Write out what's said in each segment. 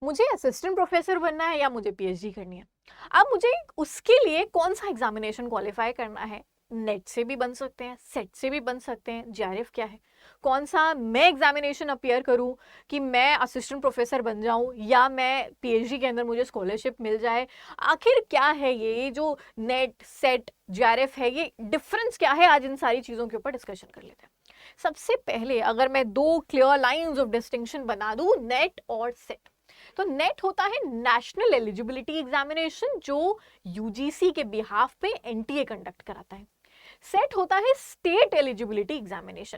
मुझे assistant professor बनना है या मुझे पीएचडी करनी है। अब मुझे उसके लिए कौन सा एग्जामिनेशन क्वालिफाई करना है? नेट से भी बन सकते हैं, सेट से भी बन सकते हैं। जेआरएफ क्या है? कौन सा मैं एग्जामिनेशन अपीयर करूं कि मैं असिस्टेंट प्रोफेसर बन जाऊं या मैं पीएचडी के अंदर मुझे स्कॉलरशिप मिल जाए? आखिर क्या है ये जो नेट सेट जेआरएफ है, ये डिफरेंस क्या है? आज इन सारी चीज़ों के ऊपर डिस्कशन कर लेते हैं। सबसे पहले अगर मैं दो क्लियर लाइंस ऑफ डिस्टिंक्शन बना दूं नेट और सेट, तो नेट होता है नेशनल एलिजिबिलिटी एग्जामिनेशन जो यूजीसी के बिहाफ पे एनटीए कंडक्ट कराता है। सेट होता है स्टेट एलिजिबिलिटी एग्जामिनेशन।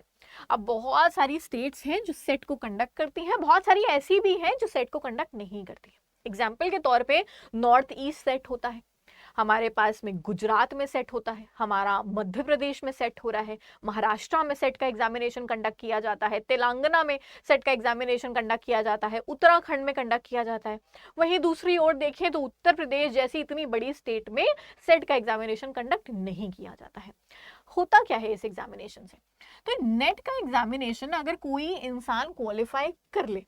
अब बहुत सारी स्टेट्स हैं जो सेट को कंडक्ट करती हैं, बहुत सारी ऐसी भी हैं जो सेट को कंडक्ट नहीं करती। एग्जाम्पल के तौर पे नॉर्थ ईस्ट सेट होता है, हमारे पास में गुजरात में सेट होता है, हमारा मध्य प्रदेश में सेट हो रहा है, महाराष्ट्र में सेट का एग्जामिनेशन कंडक्ट किया जाता है, तेलंगाना में सेट का एग्जामिनेशन कंडक्ट किया जाता है, उत्तराखंड में कंडक्ट किया जाता है। वहीं दूसरी ओर देखें तो उत्तर प्रदेश जैसी इतनी बड़ी स्टेट में सेट का एग्जामिनेशन कंडक्ट नहीं किया जाता है। होता क्या है इस एग्जामिनेशन से? तो नेट का एग्जामिनेशन अगर कोई इंसान क्वालिफाई कर ले,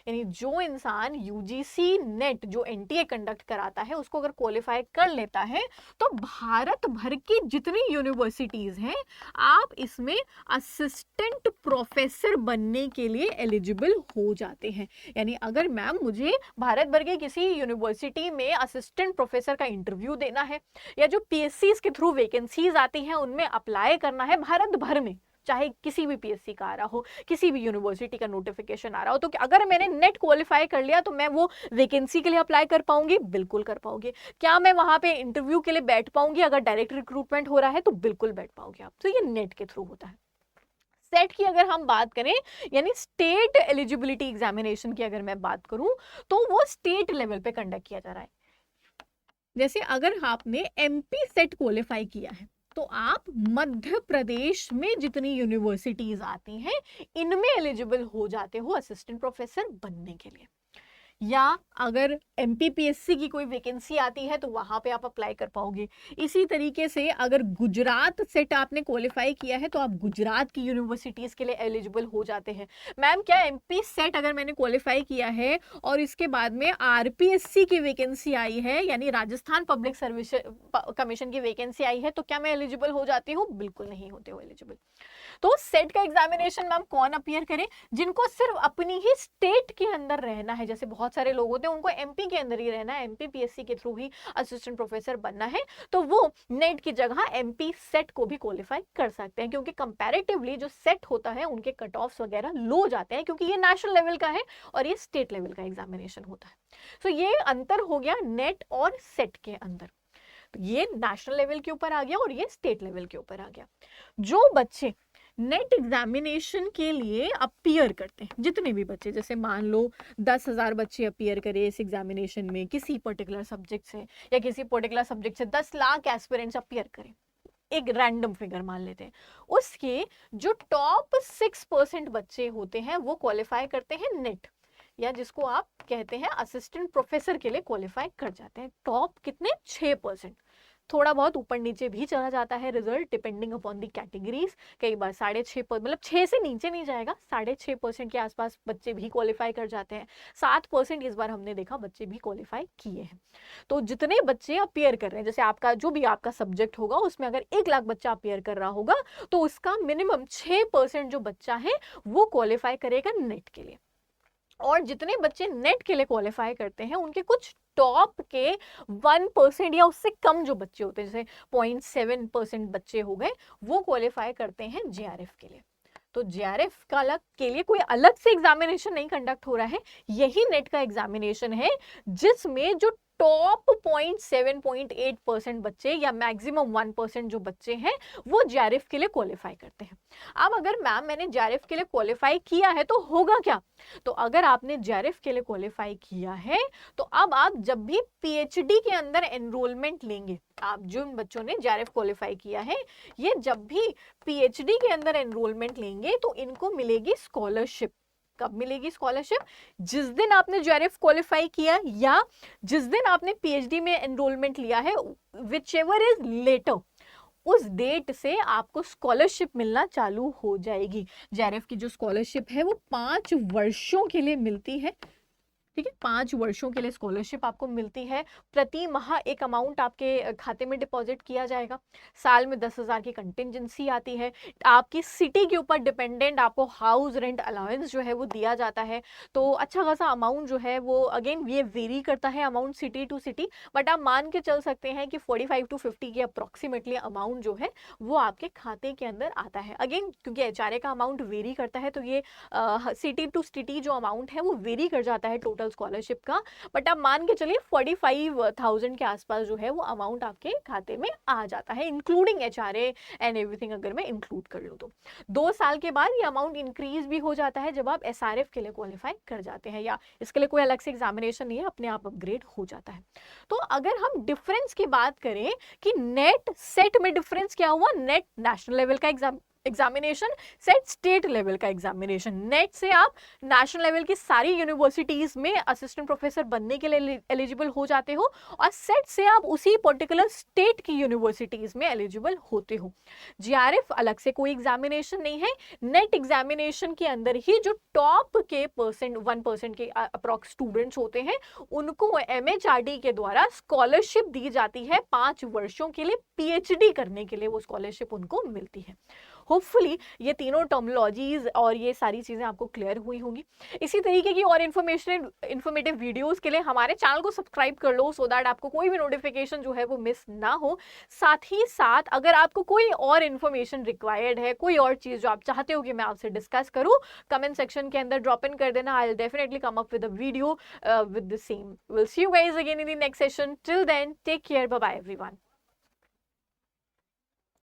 यानी जो इंसान यूजीसी नेट जो एनटीए कंडक्ट कराता है उसको अगर क्वालिफाई कर लेता है, तो भारत भर की जितनी यूनिवर्सिटीज हैं आप इसमें असिस्टेंट प्रोफेसर बनने के लिए एलिजिबल हो जाते हैं। यानी अगर मैम मुझे भारत भर के किसी यूनिवर्सिटी में असिस्टेंट प्रोफेसर का इंटरव्यू देना है या जो पीएससी के थ्रू वैकेंसीज आती हैं उनमें अप्लाई करना है भारत भर में, चाहे किसी भी पीएससी का आ रहा हो, किसी भी यूनिवर्सिटी का नोटिफिकेशन आ रहा हो, तो अगर मैंने नेट क्वालिफाई कर लिया तो मैं वो वैकेंसी के लिए अप्लाई कर पाऊंगी? बिल्कुल कर पाओगे। क्या मैं वहां पे इंटरव्यू के लिए बैठ पाऊंगी? अगर डायरेक्ट रिक्रूटमेंट हो रहा है तो बिल्कुल बैठ पाओगे आप। तो ये नेट के थ्रू होता है। सेट की अगर हम बात करें, यानी स्टेट एलिजिबिलिटी एग्जामिनेशन की अगर मैं बात करूं, तो वो स्टेट लेवल पे कंडक्ट किया जा रहा है। जैसे अगर आपने एमपी सेट क्वालिफाई किया है तो आप मध्य प्रदेश में जितनी यूनिवर्सिटीज आती हैं इनमें एलिजिबल हो जाते हो असिस्टेंट प्रोफेसर बनने के लिए। या अगर एमपीपीएससी की कोई वैकेंसी आती है तो वहां पे आप अप्लाई कर पाओगे। इसी तरीके से अगर गुजरात सेट आपने क्वालिफाई किया है तो आप गुजरात की यूनिवर्सिटीज के लिए एलिजिबल हो जाते हैं। मैम क्या एमपी सेट अगर मैंने क्वालिफाई किया है और इसके बाद में आरपीएससी की वैकेंसी आई है, यानी राजस्थान पब्लिक सर्विस कमीशन की वैकेंसी आई है, तो क्या मैं एलिजिबल हो जाती हूँ? बिल्कुल नहीं होते हो एलिजिबल। तो सेट का एग्जामिनेशन मैम कौन अपियर करे? जिनको सिर्फ अपनी ही स्टेट के अंदर रहना है, जैसे बहुत सारे लोग होते हैं उनको एमपी के अंदर ही रहना है, एमपी पीएससी के थ्रू ही असिस्टेंट प्रोफेसर बनना है, तो वो नेट की जगह एमपी सेट को भी क्वालिफाई कर सकते हैं, क्योंकि कंपैरेटिवली जो सेट होता है उनके कट ऑफ्स वगैरह लो जाते हैं, क्योंकि ये नेशनल लेवल का है और ये स्टेट लेवल का एग्जामिनेशन होता है। तो ये अंतर हो गया नेट और सेट के अंदर। ये नेशनल लेवल के ऊपर आ गया और ये स्टेट लेवल के ऊपर आ गया। जो बच्चे नेट एग्जामिनेशन के लिए अपीयर करते हैं, जितने भी बच्चे, जैसे मान लो 10,000 बच्चे अपीयर करे इस एग्जामिनेशन में किसी पर्टिकुलर सब्जेक्ट से, या किसी पर्टिकुलर सब्जेक्ट से 10 लाख एस्पिरेंट्स अपीयर करें, एक रैंडम फिगर मान लेते हैं, उसके जो टॉप 6% बच्चे होते हैं वो क्वालिफाई करते हैं नेट, या जिसको आप कहते हैं असिस्टेंट प्रोफेसर के लिए क्वालिफाई कर जाते हैं। टॉप कितने? 6%। थोड़ा बहुत ऊपर नीचे भी चला जाता है result depending upon the categories. कई बार 6.5 मतलब 6 से नीचे नहीं जाएगा, 6.5% के आसपास बच्चे भी क्वालिफाई कर जाते हैं। 7% इस बार हमने देखा बच्चे भी क्वालिफाई किए हैं। तो जितने बच्चे अपीयर कर रहे हैं, जैसे आपका जो भी आपका सब्जेक्ट होगा उसमें अगर 1 लाख बच्चा अपीयर कर रहा होगा तो उसका मिनिमम 6% जो बच्चा है वो क्वालिफाई करेगा नेट के लिए। और जितने बच्चे नेट के लिए क्वालिफाई करते हैं उनके कुछ टॉप के 1% या उससे कम जो बच्चे होते हैं, जैसे 0.7% बच्चे हो गए, वो क्वालिफाई करते हैं जेआरएफ के लिए। तो जेआरएफ का अलग के लिए कोई अलग से एग्जामिनेशन नहीं कंडक्ट हो रहा है, यही नेट का एग्जामिनेशन है जिसमें जो टॉप 0.7-0.8% बच्चे या मैक्सिमम 1% जो बच्चे हैं वो जेआरएफ के लिए क्वालिफाई करते हैं। अब अगर मैम मैंने जेआरएफ के लिए क्वालिफाई किया है तो होगा क्या? तो अगर आपने जेआरएफ के लिए क्वालिफाई किया है तो अब आप जब भी पीएचडी के अंदर एनरोलमेंट लेंगे, आप जिन बच्चों ने जेआरएफ क्वालिफाई किया है ये जब भी पीएचडी के अंदर एनरोलमेंट लेंगे तो इनको मिलेगी स्कॉलरशिप। कब मिलेगी स्कॉलरशिप? जिस दिन आपने जेआरएफ क्वालिफाई किया या जिस दिन आपने पीएचडी में एनरोलमेंट लिया है, विच एवर इज लेटर, उस डेट से आपको स्कॉलरशिप मिलना चालू हो जाएगी। जेआरएफ की जो स्कॉलरशिप है वो 5 वर्षों के लिए मिलती है। ठीक है, 5 वर्षों के लिए स्कॉलरशिप आपको मिलती है। प्रति माह एक अमाउंट आपके खाते में डिपॉजिट किया जाएगा। साल में 10,000 की कंटिजेंसी आती है। आपकी सिटी के ऊपर डिपेंडेंट आपको हाउस रेंट अलाउंस जो है वो दिया जाता है। तो अच्छा खासा अमाउंट जो है वो अगेन ये वेरी करता है amount city to city, but आप मान के चल सकते हैं कि 45 टू 50 के अप्रॉक्सीमेटली अमाउंट जो है वो आपके खाते के अंदर आता है। अगेन क्योंकि एचआरए का अमाउंट वेरी करता है तो ये सिटी टू सिटी जो अमाउंट है वो वेरी कर जाता है टोटल स्कॉलरशिप का, बट आप मान के चलिए 45,000 के आसपास जो है वो अमाउंट आपके खाते में आ जाता है, इंक्लूडिंग एचआरए एंड एवरीथिंग अगर मैं इंक्लूड कर लूँ तो। 2 साल के बाद ये अमाउंट इंक्रीज भी हो जाता है जब आप एसआरएफ के लिए क्वालिफाई कर जाते हैं, या इसके लिए कोई अलग से एग्जामिनेशन नहीं है, अपने आप अपग्रेड हो जाता है। तो अगर हम डिफरेंस की बात करें कि नेट सेट में डिफरेंस क्या हुआ, नेट नेशनल लेवल का एग्जामिनेशन, सेट स्टेट लेवल का एग्जामिनेशन। नेट से आप नेशनल लेवल की सारी यूनिवर्सिटीज में असिस्टेंट प्रोफेसर बनने के लिए एलिजिबल हो जाते हो, और सेट से आप उसी पर्टिकुलर स्टेट की यूनिवर्सिटीज में एलिजिबल होते हो। जीआरएफ अलग से कोई एग्जामिनेशन नहीं है, नेट एग्जामिनेशन के अंदर ही जो टॉप के 1% के अप्रॉक्स स्टूडेंट्स होते हैं उनको एमएचआरडी के द्वारा स्कॉलरशिप दी जाती है 5 वर्षों के लिए, पीएचडी करने के लिए वो स्कॉलरशिप उनको मिलती है। होपफुली ये तीनों टर्मिनोलॉजीज और ये सारी चीजें आपको क्लियर हुई होंगी। इसी तरीके की और इन्फॉर्मेटिव वीडियोस के लिए हमारे चैनल को सब्सक्राइब कर लो, सो दैट आपको कोई भी नोटिफिकेशन जो है वो मिस ना हो। साथ ही साथ अगर आपको कोई और इन्फॉर्मेशन रिक्वायर्ड है, कोई और चीज जो आप चाहते हो कि मैं आपसे डिस्कस करूं, कमेंट सेक्शन के अंदर ड्रॉप इन कर देना। I will definitely come up with a video with the same. Will see you guys again in the next session. Till then take care, bye bye everyone.